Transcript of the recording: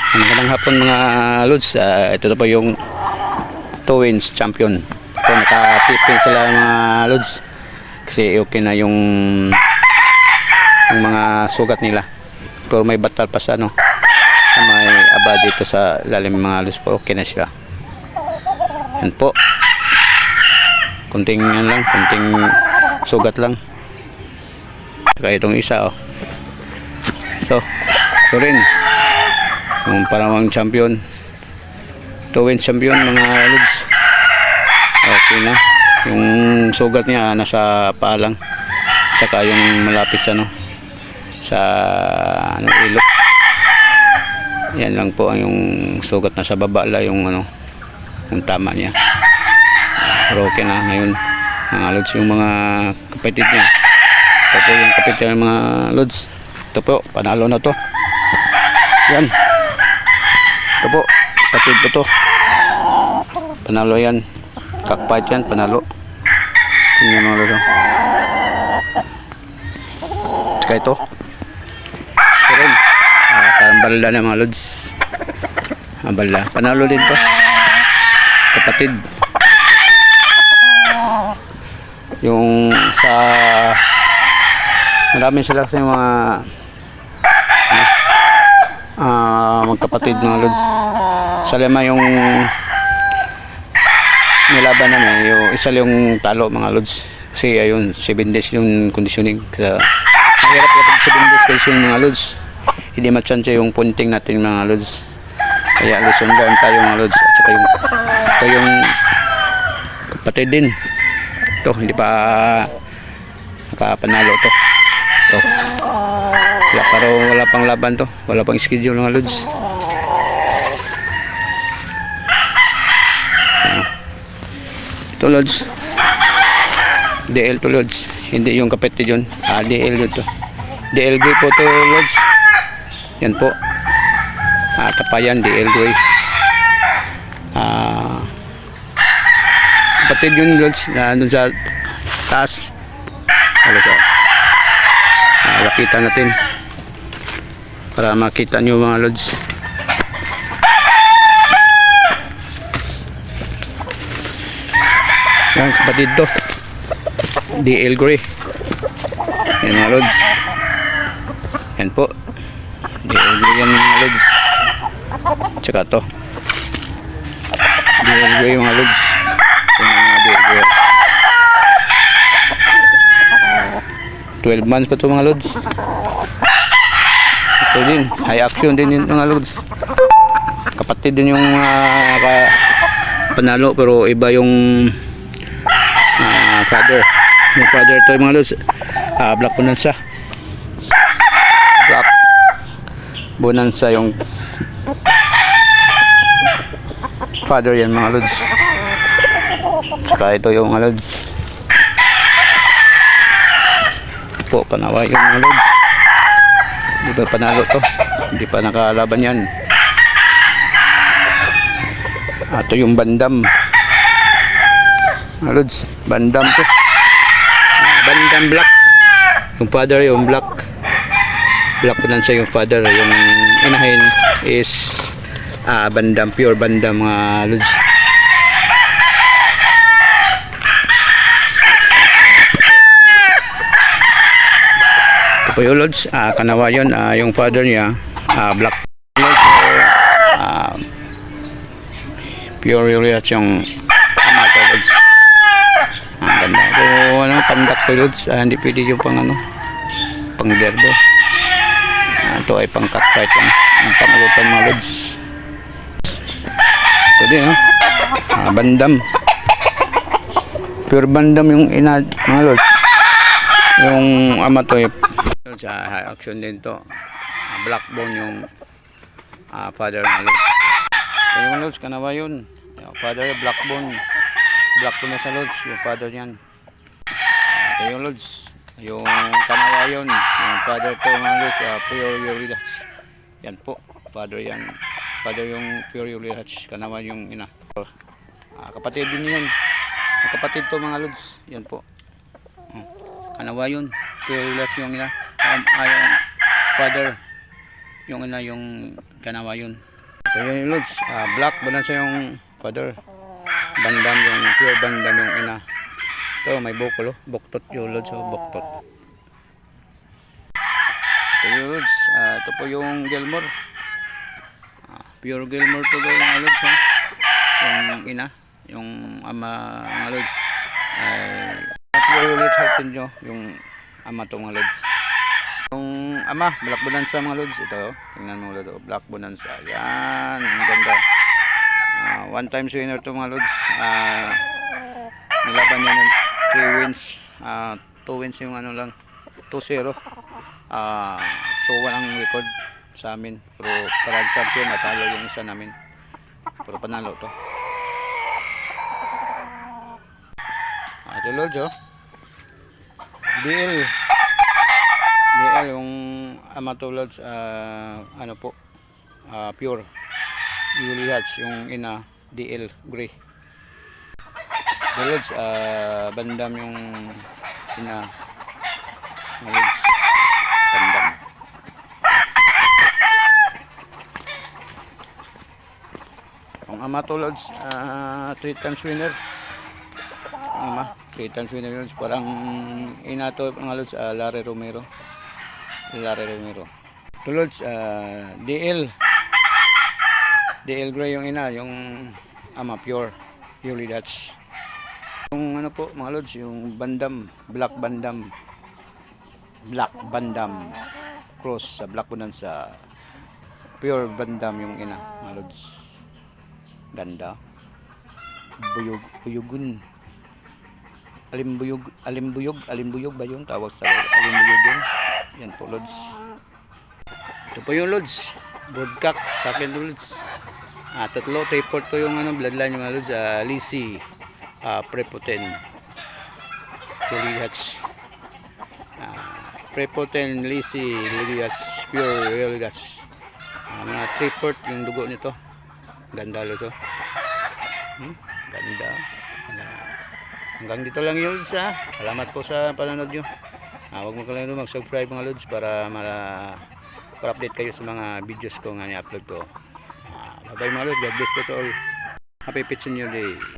Magandang hapon mga Lods. Ito na po yung Twins champion. Ito, nakatipin sila mga Lods. Kasi okay na yung mga sugat nila. Pero may batal pa sa ano. Sa may aba dito sa lalim mga Lods. Pero okay na sila. Yan po. Kunting yan lang. Kunting sugat lang. Saka itong isa oh. So, ito rin. Yung parawang champion, Twins champion mga Lods. Okay na. Yung sugat niya nasa paa lang. Tsaka yung malapit sa ano, sa ano, ilok. Yan lang po ang yung sugat nasa baba la yung ano, yung tama niya. Pero okay na ngayon mga Lods, yung mga kapatid niya. Ito po yung kapatid niya mga Lods. Ito po, panalo na to. Yan. Ito po, kapatid po to. Panalo yan. Kakpait yan, panalo. Tingnan mga Lods. Saka ito. Ito rin. Parang balda na mga Lods. Balda. Panalo din to. Kapatid. Yung sa marami sila sa mga magkapatid mga Lods. Sa lima yung nilaban namin, yung isa yung talo mga Lods. Kasi ayun, 7 days yung conditioning. Kaya mahirap kapag 7 days conditioning mga Lods. Hindi matchansya yung punting natin mga Lods. Kaya lesson down tayo mga Lods. At saka yung kapatid din. Ito, hindi pa nakapanalo to. Ito. Wala pang laban to. Wala pang schedule mga Lods. Ito Lods. DL to Lods. Hindi yung kapatid yun. DL yun to. DL Gray po to Lods. Yan po. Tapayan DL Gray. Kapatid yun Lods. Doon sa taas. Ano to? Lapitan natin. Para makita nyo mga Lods. Yan kapatid to, DL Gray. Yan mga Lods. Yan po, DL Gray yan mga Lods. Tsaka to DL Gray mga Lods. Yan mga DL Gray. 12 months pa to mga Lods. Ito din, high action din yung mga Lods. Kapatid din yung panalo pero iba yung father. Yung father ito mga Lods. Black Bonanza. Black Bonanza yung father yan mga Lods. Saka ito yung mga Lods. Po, panawa yung mga Lods. Hindi pa panalo to. Hindi pa nakalaban yan. Ito yung bandam. Mga Lods, bandam to. Bandam black. Yung father yung black. Black Bonanza yung father. Yung inahin is bandam, pure bandam mga Lods. Ito po yung Lods, kanawa yun. Yung father niya black pure urea yung amato Lods. Ganda. So, pandak to Lods. Hindi pwede yung pang ano, pang derbo. Ito ay pang cut fight lang. Ang pangalutan mga Lods. Ito din bandam. Pure bandam yung ina mga Lods. Yung ama to sa high action din to. Black bone yung father mga Lods. So, yung Lods, kanawa yun. Yung father black bone. Black bone na sa Lods. Yung father yan. Ito yung Lods. Yung kanawa yun. Yung father to mga Lods. Pure urea. Yan po. Father yan. Father yung pure urea. Kanawa yung ina. Kapatid din yun. Kapatid to mga Lods. Yan po. Kanawa yun. Pure urea yung ina. Yung father. Yung ina yung kanawa yun. So yun yung loads. Black bonanza yung father. Bandam yung pure bandam yung ina. Ito may bukol, buktot yung loads. Buktot. Ito yung loads. Ito po yung Gilmore. Pure Gilmore to go yung loads. Yung ina. Yung ama ng loads. Pure ulit hatin nyo yung ama to mga loads. Yung ama, Black Bonanza mga loads. Ito, tingnan mo loads. Black Bonanza. Yan, ang ganda. One time winner to mga loads. Nilaban niya ng 3 wins. 2 wins yung ano lang. 2-0. 2-1 ang record sa amin. Pero parang champion, natalo yung isa namin. Pero panalo to. Ito loads oh. DL yung amatulad ano po pure Yuli Hatch yung ina DL gray Lods bandam yung ina Lods bandam yung amatulad 3 times winner ama 3 times winner yun parang ina to ang Lods Larry Romero tulad DL Gray yung ina yung ama pure Yuli Dutch yung ano po mga lods yung bandam Black Bandam cross sa Black Bonanza pure bandam yung ina mga lods ganda buyugun alimbuyog ba yung tawag sa alimbuyog yun yan po lods ito po yung lods broadcock sa akin lods tatlo 3-4 to yung ano bloodline yung lods Lisi Prepoten Liliats Prepoten Lisi Liliats pure Liliats mga 3-4 yung dugo nito ganda lods ganda hanggang dito lang yun lods salamat po sa panonood nyo huwag mo kalimutan mag-subscribe mga lods para update kayo sa mga videos ko nga ni-upload ko bye bye mga lods, God bless you to all, happy Pits New Day.